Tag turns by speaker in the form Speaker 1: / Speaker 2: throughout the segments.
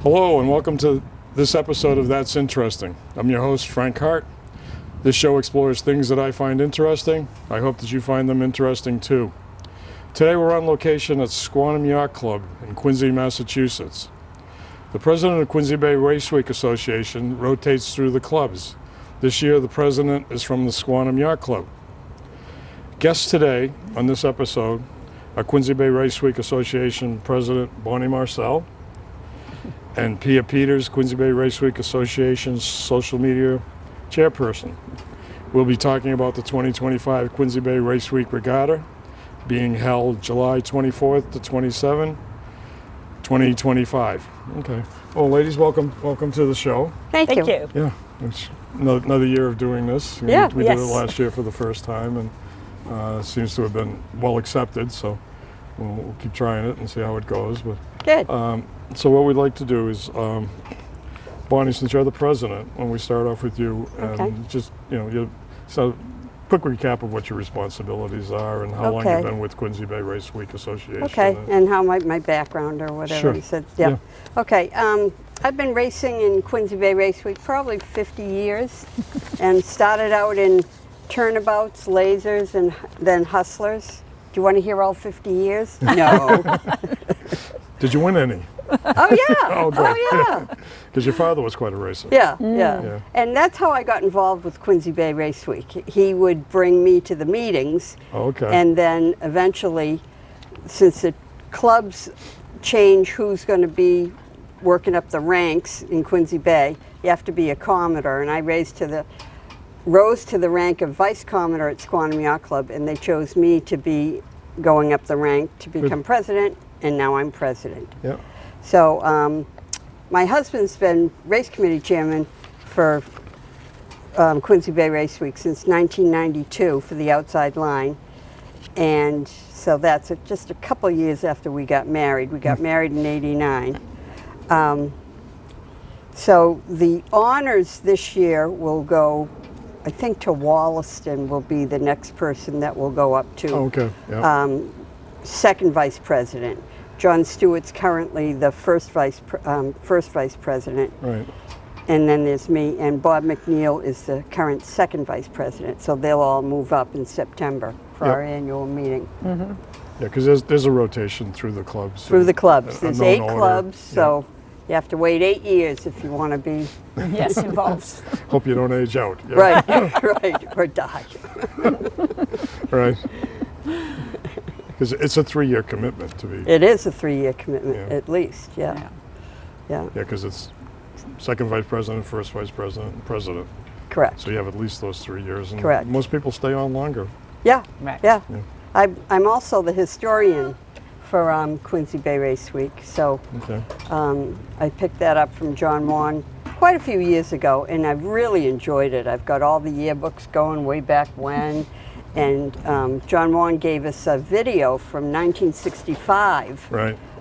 Speaker 1: Hello and welcome to this episode of That's Interesting. I'm your host, Frank Hart. This show explores things that I find interesting. I hope that you find them interesting too. Today we're on location at Squantum Yacht Club in Quincy, Massachusetts. The president of Quincy Bay Race Week Association rotates through the clubs. This year the president is from the Squantum Yacht Club. Guests today on this episode are Quincy Bay Race Week Association President Bonnie Marcel and Pia Peters, Quincy Bay Race Week Association's social media chairperson. We'll be talking about the 2025 Quincy Bay Race Week Regatta being held July 24th to 27, 2025. Okay. Well, ladies, welcome to the show.
Speaker 2: Thank you.
Speaker 1: Yeah, it's another year of doing this. We did it last year for the first time, and it seems to have been well accepted, so we'll keep trying it and see how it goes. But
Speaker 2: Good.
Speaker 1: so what we'd like to do is, Bonnie, since you're the president, when we start off with you, and just, so quick recap of what your responsibilities are and how long you've been with Quincy Bay Race Week Association.
Speaker 2: Okay, and how my background or whatever
Speaker 1: Sure.
Speaker 2: you said.
Speaker 1: Yeah.
Speaker 2: Okay, I've been racing in Quincy Bay Race Week probably 50 years and started out in turnabouts, lasers, and then hustlers. Do you want to hear all 50 years? No.
Speaker 1: Did you win any?
Speaker 2: Oh yeah.
Speaker 1: Oh, good.
Speaker 2: Oh yeah.
Speaker 1: Because your father was quite a racer.
Speaker 2: Yeah. And that's how I got involved with Quincy Bay Race Week. He would bring me to the meetings.
Speaker 1: Okay.
Speaker 2: And then eventually, since the clubs change who's going to be working up the ranks in Quincy Bay, you have to be a commodore. And I rose to the rank of vice commodore at Squantum Yacht Club, and they chose me to be going up the rank to become president, and now I'm president.
Speaker 1: Yeah.
Speaker 2: So my husband's been race committee chairman for Quincy Bay Race Week since 1992 for the outside line. And so that's just a couple years after we got married. We got married in '89. So the honors this year will go, I think, to Wollaston will be the next person that will go up to.
Speaker 1: Okay. Yeah.
Speaker 2: Second vice president. John Stewart's currently the first vice president.
Speaker 1: Right.
Speaker 2: And then there's me, and Bob McNeil is the current second vice president. So they'll all move up in September for our annual meeting.
Speaker 1: Yeah, because there's a rotation through the clubs.
Speaker 2: Through the clubs. There's 8
Speaker 1: order.
Speaker 2: clubs, so you have to wait 8 years if you want to be
Speaker 3: involved.
Speaker 1: Hope you don't age out. Yeah.
Speaker 2: right, right, or die.
Speaker 1: Right. Because it's a 3-year commitment to be.
Speaker 2: It is a 3-year commitment, at least. Yeah.
Speaker 1: Yeah, because it's second vice president, first vice president, and president.
Speaker 2: Correct.
Speaker 1: So you have at least those 3 years. And
Speaker 2: Correct.
Speaker 1: most people stay on longer.
Speaker 2: Yeah.
Speaker 3: Right.
Speaker 2: Yeah. I'm also the historian for Quincy Bay Race Week. So I picked that up from John Wan quite a few years ago, and I've really enjoyed it. I've got all the yearbooks going way back when. And John Wan gave us a video from 1965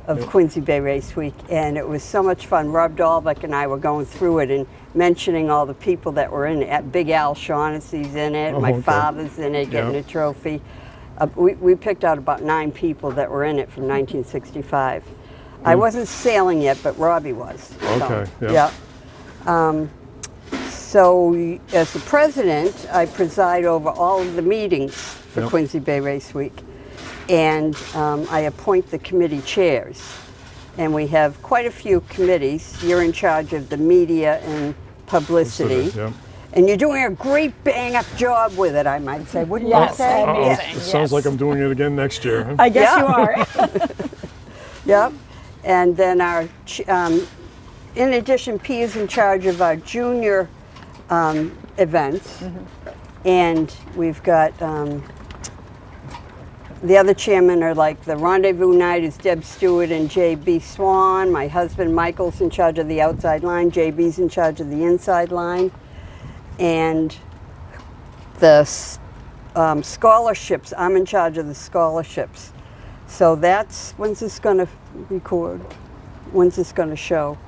Speaker 2: of Quincy Bay Race Week, and it was so much fun. Rob Dahlbeck and I were going through it and mentioning all the people that were in it. Big Al Shaughnessy's in it, my father's in it, getting a trophy. We picked out about 9 people that were in it from 1965. I wasn't sailing yet, but Robbie was.
Speaker 1: Okay,
Speaker 2: So as the president, I preside over all of the meetings for Quincy Bay Race Week, and I appoint the committee chairs. And we have quite a few committees. You're in charge of the media and publicity. And you're doing a great bang-up job with it, I might say. Wouldn't you say?
Speaker 3: Amazing.
Speaker 1: It sounds like I'm doing it again next year. Huh?
Speaker 3: I guess you are.
Speaker 2: And then in addition, P is in charge of our junior events, and we've got the other chairmen are like the rendezvous night is Deb Stewart and J.B. Swan. My husband Michael's in charge of the outside line. J.B.'s in charge of the inside line, and the scholarships. I'm in charge of the scholarships. So that's, when's this going to record? When's this going to show?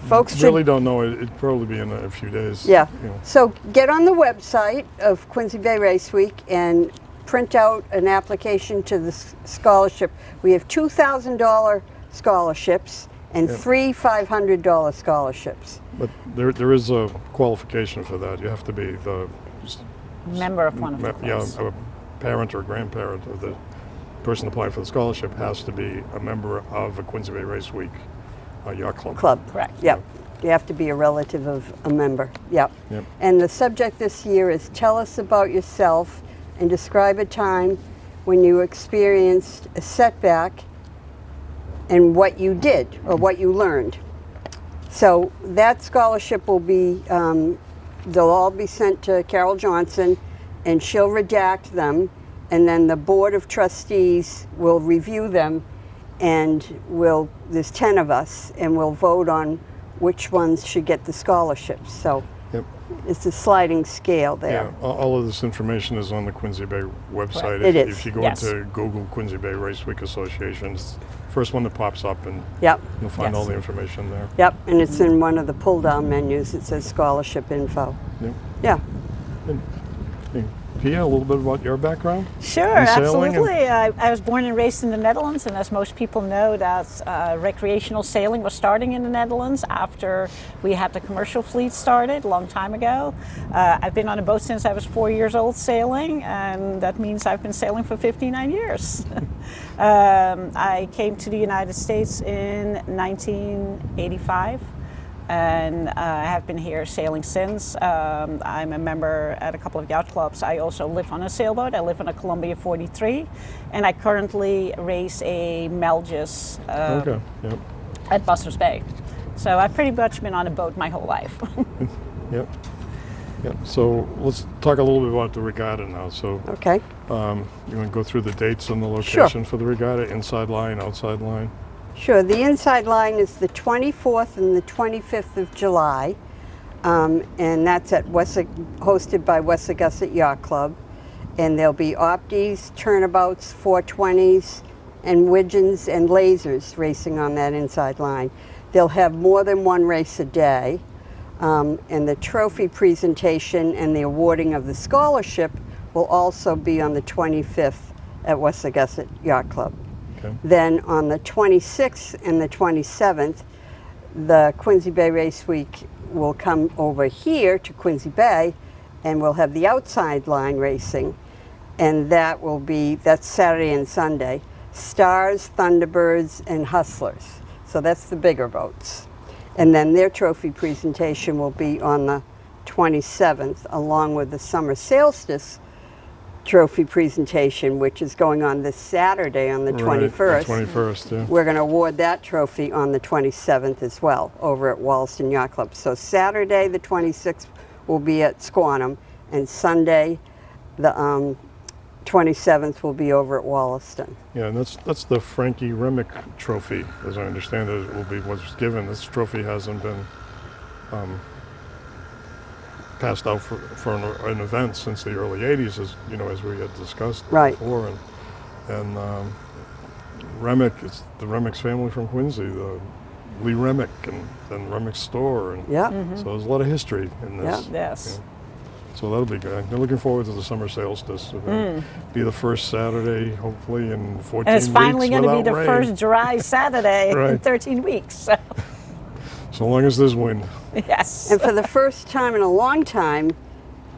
Speaker 2: Folks
Speaker 1: really don't know. It'd probably be in a few days.
Speaker 2: Yeah. So get on the website of Quincy Bay Race Week and print out an application to the scholarship. We have $2,000 scholarships and
Speaker 1: Yeah.
Speaker 2: 3 $500 scholarships.
Speaker 1: But there is a qualification for that. You have to be the
Speaker 3: Member of one of the clubs.
Speaker 1: a parent or grandparent of the person applying for the scholarship has to be a member of a Quincy Bay Race Week yacht club.
Speaker 3: Correct.
Speaker 2: Yep. You have to be a relative of a member. Yep.
Speaker 1: Yep.
Speaker 2: And the subject this year is tell us about yourself and describe a time when you experienced a setback and what you did or what you learned. So that scholarship will be, they'll all be sent to Carol Johnson and she'll redact them, and then the Board of Trustees will review them, and there's 10 of us, and we'll vote on which ones should get the scholarships. So
Speaker 1: Yep.
Speaker 2: it's a sliding scale there.
Speaker 1: Yeah, all of this information is on the Quincy Bay website.
Speaker 2: It
Speaker 1: If,
Speaker 2: is.
Speaker 1: if you go
Speaker 3: Yes.
Speaker 1: into Google Quincy Bay Race Week Associations, first one that pops up, and
Speaker 2: Yep.
Speaker 1: you'll find
Speaker 3: Yes.
Speaker 1: all the information there.
Speaker 2: Yep, and it's in one of the pull-down menus. It says scholarship info.
Speaker 1: Yep.
Speaker 2: Yeah.
Speaker 1: Hey, Pia, a little bit about your background?
Speaker 3: Sure,
Speaker 1: And sailing and-
Speaker 3: absolutely. I was born and raised in the Netherlands, and as most people know, that recreational sailing was starting in the Netherlands after we had the commercial fleet started a long time ago. I've been on a boat since I was 4 years old sailing, and that means I've been sailing for 59 years. I came to the United States in 1985. And I have been here sailing since. I'm a member at a couple of yacht clubs. I also live on a sailboat. I live on a Columbia 43, and I currently race a Melgis
Speaker 1: Okay. Yep.
Speaker 3: at Buster's Bay. So I've pretty much been on a boat my whole life.
Speaker 1: Yep. Yep. So let's talk a little bit about the regatta now. So
Speaker 2: Okay.
Speaker 1: you want to go through the dates and the location for the regatta, inside line, outside line?
Speaker 2: Sure. The inside line is the 24th and the 25th of July, and that's at hosted by Wessagusset Yacht Club. And there'll be opties, turnabouts, 420s, and widgeons and lasers racing on that inside line. They'll have more than one race a day, and the trophy presentation and the awarding of the scholarship will also be on the 25th at Wessagusset Yacht Club.
Speaker 1: Okay.
Speaker 2: Then on the 26th and the 27th, the Quincy Bay Race Week will come over here to Quincy Bay, and we'll have the outside line racing, and that's Saturday and Sunday. Stars, Thunderbirds, and Hustlers. So that's the bigger boats. And then their trophy presentation will be on the 27th, along with the Summer Sailstice trophy presentation, which is going on this Saturday on the 21st.
Speaker 1: Right, the 21st, yeah.
Speaker 2: We're going to award that trophy on the 27th as well over at Wollaston Yacht Club. So Saturday the 26th will be at Squantum, and Sunday the 27th will be over at Wollaston.
Speaker 1: Yeah, and that's the Frankie Remick trophy, as I understand it, will be what's given. This trophy hasn't been passed out for an event since the early 80s, as you know, as we had discussed
Speaker 2: Right.
Speaker 1: before. And Remick, it's the Remick's family from Quincy, the Lee Remick and Remick's store. And
Speaker 2: Yeah.
Speaker 1: so there's a lot of history in this.
Speaker 2: Yeah.
Speaker 3: Yes.
Speaker 1: Yeah. So that'll be good. I'm looking forward to the Summer Sailstice. It'll be the first Saturday, hopefully, in 14
Speaker 3: And it's finally
Speaker 1: weeks
Speaker 3: going to be
Speaker 1: without
Speaker 3: the
Speaker 1: rain.
Speaker 3: first dry Saturday in
Speaker 1: Right.
Speaker 3: 13 weeks. So,
Speaker 1: So long as there's wind.
Speaker 3: yes.
Speaker 2: And for the first time in a long time,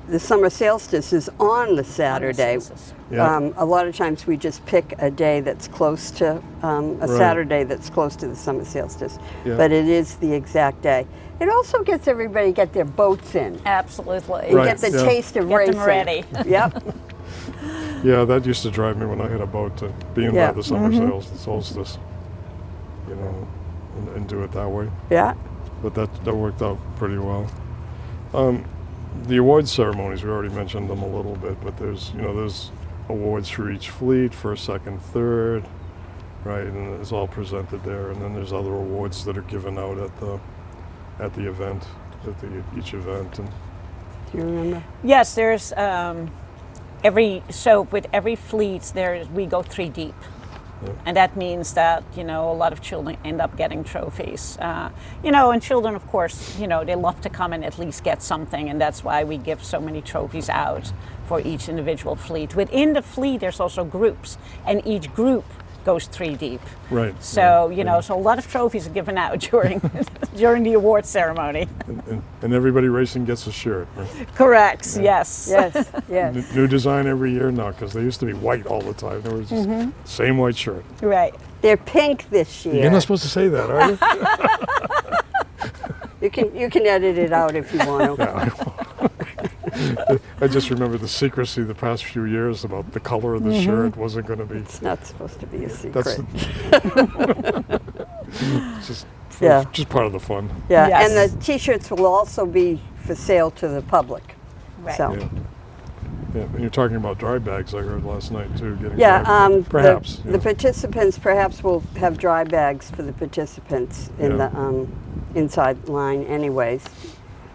Speaker 2: the Summer Sailstice is on the Saturday.
Speaker 1: Yeah.
Speaker 2: A lot of times we just pick a day that's close to, a Saturday that's close to the Summer Sailstice.
Speaker 1: Yeah.
Speaker 2: But it is the exact day. It also gets everybody get their boats in.
Speaker 3: Absolutely.
Speaker 2: And
Speaker 1: Right,
Speaker 2: get the
Speaker 1: yeah.
Speaker 2: taste of
Speaker 3: Get
Speaker 2: racing.
Speaker 3: them ready.
Speaker 2: Yep.
Speaker 1: Yeah, that used to drive me when I hit a boat to be in
Speaker 2: Yeah.
Speaker 1: by the summer sails, the solstice, you know, and do it that way.
Speaker 2: Yeah.
Speaker 1: But that worked out pretty well. The awards ceremonies, we already mentioned them a little bit, but there's awards for each fleet, first, second, third, right, and it's all presented there. And then there's other awards that are given out at the event, each event. And
Speaker 2: Do you remember?
Speaker 3: Yes, there's with every fleet we go 3 deep.
Speaker 1: Yeah.
Speaker 3: And that means that, a lot of children end up getting trophies. And children, of course, they love to come and at least get something, and that's why we give so many trophies out for each individual fleet. Within the fleet, there's also groups, and each group goes 3 deep.
Speaker 1: Right.
Speaker 3: So, you know, so a lot of trophies are given out during during the awards ceremony.
Speaker 1: And everybody racing gets a shirt. Right?
Speaker 3: Correct, yes.
Speaker 2: Yes, yes.
Speaker 1: New design every year? No, because they used to be white all the time. There was just same white shirt.
Speaker 3: Right.
Speaker 2: They're pink this year.
Speaker 1: You're not supposed to say that, are you?
Speaker 2: You can edit it out if you want to.
Speaker 1: Yeah, I just remember the secrecy the past few years about the color of the shirt wasn't going to be.
Speaker 2: It's not supposed to be a secret.
Speaker 1: Just,
Speaker 2: Yeah.
Speaker 1: just part of the fun.
Speaker 2: Yeah,
Speaker 3: Yes.
Speaker 2: and the T-shirts will also be for sale to the public.
Speaker 3: Right.
Speaker 2: So,
Speaker 1: Yeah. Yeah, and you're talking about dry bags. I heard last night too. Getting
Speaker 2: yeah,
Speaker 1: dry- perhaps
Speaker 2: the participants perhaps will have dry bags for the participants in
Speaker 1: Yeah.
Speaker 2: the inside line, anyways,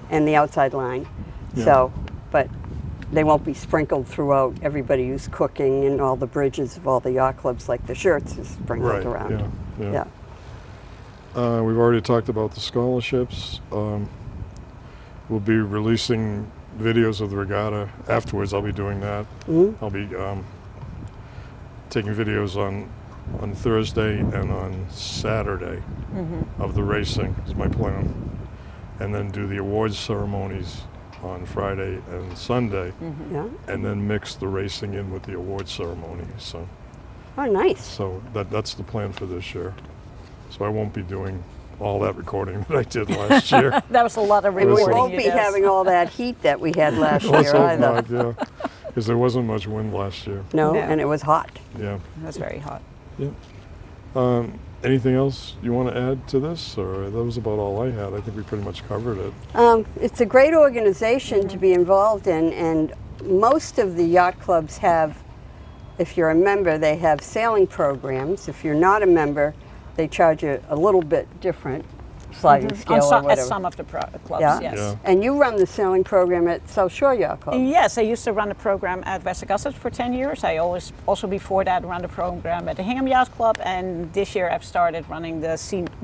Speaker 2: and the outside line.
Speaker 1: Yeah.
Speaker 2: So, but they won't be sprinkled throughout everybody who's cooking and all the bridges of all the yacht clubs like the shirts is sprinkled
Speaker 1: right.
Speaker 2: around.
Speaker 1: Yeah. We've already talked about the scholarships. We'll be releasing videos of the regatta afterwards. I'll be doing that. I'll be taking videos on Thursday and on Saturday of the racing is my plan, and then do the awards ceremonies on Friday and Sunday,
Speaker 2: Yeah.
Speaker 1: and then mix the racing in with the awards ceremony.
Speaker 2: Oh, nice.
Speaker 1: So that's the plan for this year. So I won't be doing all that recording that I did last year.
Speaker 3: That was a lot of
Speaker 2: And we
Speaker 3: recording.
Speaker 2: won't
Speaker 3: you
Speaker 2: be
Speaker 3: guys.
Speaker 2: having all that heat that we had last
Speaker 1: Let's
Speaker 2: year
Speaker 1: hope
Speaker 2: either.
Speaker 1: not, yeah, because there wasn't much wind last year.
Speaker 2: No,
Speaker 3: No.
Speaker 2: and it was hot.
Speaker 1: Yeah.
Speaker 3: It was very hot.
Speaker 1: Yeah. Anything else you want to add to this, or that was about all I had? I think we pretty much covered it.
Speaker 2: It's a great organization to be involved in, and most of the yacht clubs have, if you're a member, they have sailing programs. If you're not a member, they charge you a little bit different sliding scale or
Speaker 3: At
Speaker 2: whatever.
Speaker 3: some of the clubs,
Speaker 2: Yeah?
Speaker 3: yes.
Speaker 1: Yeah.
Speaker 2: And you run the sailing program at South Shore Yacht Club.
Speaker 3: Yes, I used to run a program at Regatta for 10 years. I always, also before that, ran a program at the Hingham Yacht Club, and this year I've started running the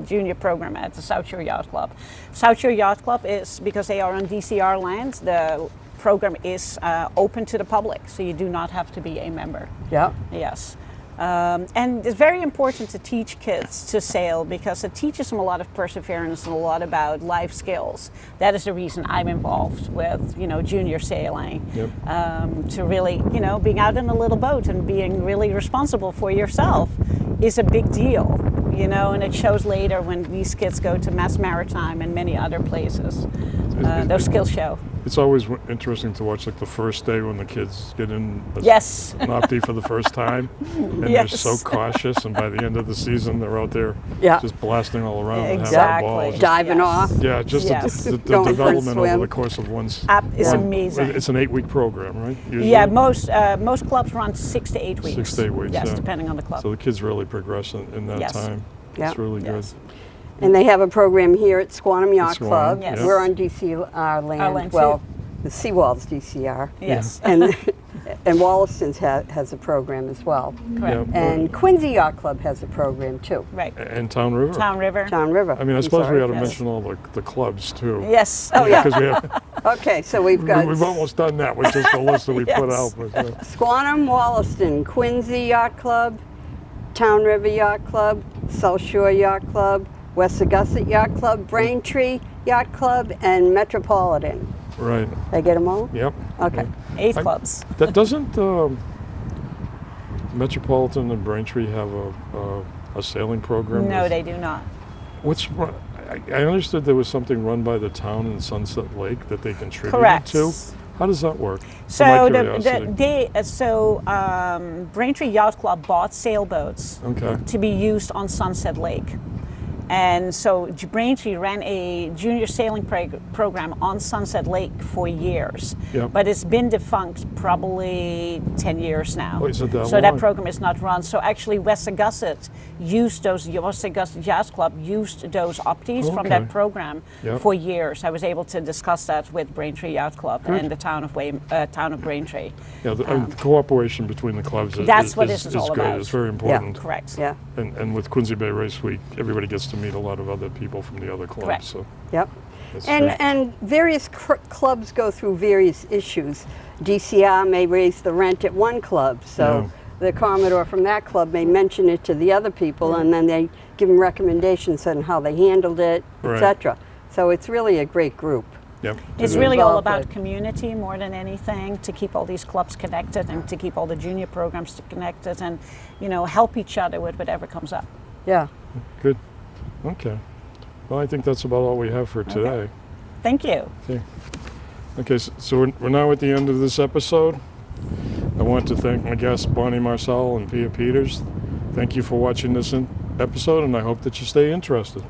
Speaker 3: junior program at the South Shore Yacht Club. South Shore Yacht Club is, because they are on DCR land, the program is open to the public, so you do not have to be a member.
Speaker 2: Yeah.
Speaker 3: Yes. And it's very important to teach kids to sail because it teaches them a lot of perseverance and a lot about life skills. That is the reason I'm involved with, junior sailing.
Speaker 1: Yep.
Speaker 3: To really, being out in a little boat and being really responsible for yourself is a big deal, and it shows later when these kids go to Mass Maritime and many other places. Those skills show.
Speaker 1: It's always interesting to watch, like the first day when the kids get in
Speaker 3: Yes.
Speaker 1: an opti for the first time, and
Speaker 3: Yes.
Speaker 1: they're so cautious, and by the end of the season, they're out there
Speaker 2: Yeah.
Speaker 1: just blasting all around and having a
Speaker 3: Exactly.
Speaker 1: ball. Just-
Speaker 2: Diving
Speaker 3: Yes.
Speaker 2: off.
Speaker 1: yeah, just
Speaker 3: Yes.
Speaker 1: the
Speaker 2: Going for a
Speaker 1: development over
Speaker 2: swim.
Speaker 1: the course of
Speaker 3: It's
Speaker 1: one-
Speaker 3: amazing.
Speaker 1: It's an 8-week program, right? Usually?
Speaker 3: Yeah, most clubs run 6 to 8 weeks.
Speaker 1: 6 to 8 weeks,
Speaker 3: Yes,
Speaker 1: yeah.
Speaker 3: depending on the club.
Speaker 1: So the kids really progress in that
Speaker 3: Yes.
Speaker 1: time.
Speaker 2: Yeah.
Speaker 1: It's really
Speaker 3: Yes.
Speaker 1: good.
Speaker 2: And they have a program here at Squantum Yacht
Speaker 1: Squantum,
Speaker 2: Club.
Speaker 3: yes.
Speaker 2: We're on DCR land.
Speaker 3: Our land,
Speaker 2: Well,
Speaker 3: too.
Speaker 2: the Seawall's DCR.
Speaker 3: Yes,
Speaker 2: And Wollaston's has a program as well.
Speaker 3: correct.
Speaker 1: Yeah.
Speaker 2: And Quincy Yacht Club has a program too.
Speaker 3: Right.
Speaker 1: And Town River.
Speaker 3: Town River.
Speaker 2: Town River.
Speaker 1: I mean, I
Speaker 2: I'm
Speaker 1: suppose
Speaker 2: sorry.
Speaker 1: we ought to
Speaker 3: Yes.
Speaker 1: mention all the clubs too.
Speaker 3: Yes.
Speaker 2: Oh, yeah.
Speaker 1: Because we have,
Speaker 2: Okay, so we've got
Speaker 1: we've almost done that with just the list that we put
Speaker 3: Yes.
Speaker 1: out. But,
Speaker 2: Squantum, Wollaston, Quincy Yacht Club, Town River Yacht Club, South Shore Yacht Club, West Augusta Yacht Club, Braintree Yacht Club, and Metropolitan.
Speaker 1: right.
Speaker 2: Did I get them all?
Speaker 1: Yep.
Speaker 2: Okay.
Speaker 3: 8
Speaker 1: I-
Speaker 3: clubs.
Speaker 1: That doesn't Metropolitan and Braintree have a sailing program?
Speaker 3: No, they do not.
Speaker 1: I understood there was something run by the town in Sunset Lake that they contributed
Speaker 3: Correct.
Speaker 1: to. How does that work?
Speaker 3: So
Speaker 1: For my curiosity.
Speaker 3: Braintree Yacht Club bought sailboats
Speaker 1: Okay.
Speaker 3: to be used on Sunset Lake. And so Braintree ran a junior sailing program on Sunset Lake for years.
Speaker 1: Yep.
Speaker 3: But it's been defunct probably 10 years now.
Speaker 1: Oh, is it that
Speaker 3: so
Speaker 1: long?
Speaker 3: that program is not run. So actually West Augusta used those, West Augusta Yacht Club used those opties from that
Speaker 1: Okay.
Speaker 3: program
Speaker 1: Yep.
Speaker 3: for years. I was able to discuss that with Braintree Yacht Club
Speaker 1: Good.
Speaker 3: and the town of Braintree.
Speaker 1: Yeah, the cooperation between the clubs
Speaker 3: That's what this is all
Speaker 1: good.
Speaker 3: about.
Speaker 1: It's very important.
Speaker 3: Correct.
Speaker 2: Yeah.
Speaker 1: And with Quincy Bay Race Week, everybody gets to meet a lot of other people from the other clubs.
Speaker 3: Correct.
Speaker 1: So
Speaker 2: Yep.
Speaker 1: that's
Speaker 2: And
Speaker 1: great.
Speaker 2: and various clubs go through various issues. DCR may raise the rent at one club, so the Commodore from that club may mention it to the other people, and then they give them recommendations on how they handled it,
Speaker 1: Right.
Speaker 2: etc. So it's really a great group.
Speaker 1: Yep.
Speaker 3: It's
Speaker 1: it
Speaker 3: really
Speaker 1: is.
Speaker 3: all
Speaker 2: Involved
Speaker 3: about
Speaker 2: with.
Speaker 3: community more than anything, to keep all these clubs connected and to keep all the junior programs connected, and help each other with whatever comes up.
Speaker 2: Yeah.
Speaker 1: Good. Okay. Well, I think that's about all we have for today.
Speaker 3: Thank you.
Speaker 1: Okay, so we're now at the end of this episode. I want to thank my guests, Bonnie Marcel and Pia Peters. Thank you for watching this episode, and I hope that you stay interested.